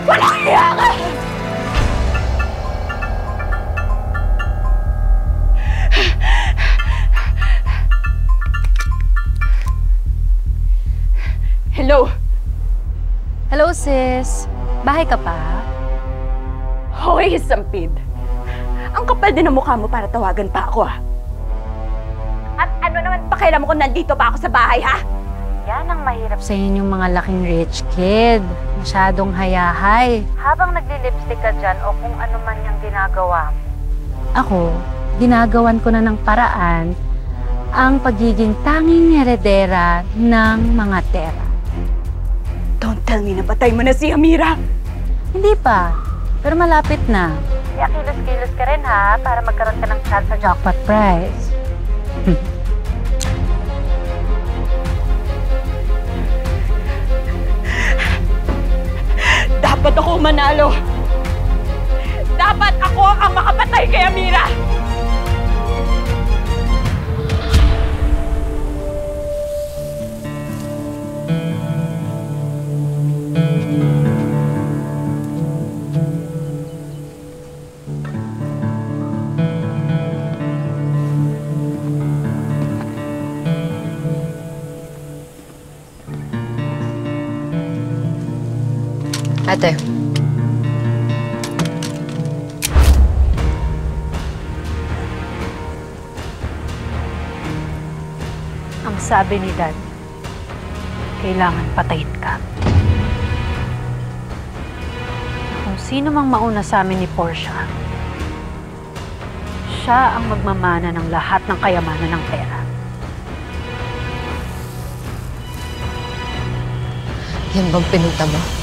Walang hiya ka! Hello? Hello, sis. Bahay ka pa? Hoy, Sampid. Ang kapal din ng mukha mo para tawagan pa ako, ha? At ano naman pakialam mo kung nandito pa ako sa bahay, ha? Yan ang mahirap sa inyong mga laking rich kid. Masyadong hayahay. Habang nagli-lipstick ka dyan o kung ano man yung ginagawa mo. Ako, ginagawan ko na ng paraan ang pagiging tanging heredera ng mga tera. Don't tell me na patay mo na si Amira. Hindi pa, pero malapit na. Kaya kilos-kilos ka rin ha, para magkaroon ka ng chance sa jackpot prize. Dapat ako manalo. Dapat ako ang makapatay kay Amira. Ate. Ang sabi ni Dad, kailangan patayin ka. Kung sino mang mauna sa amin ni Portia, siya ang magmamana ng lahat ng kayamanan ng pera. Yan bang pinunta mo?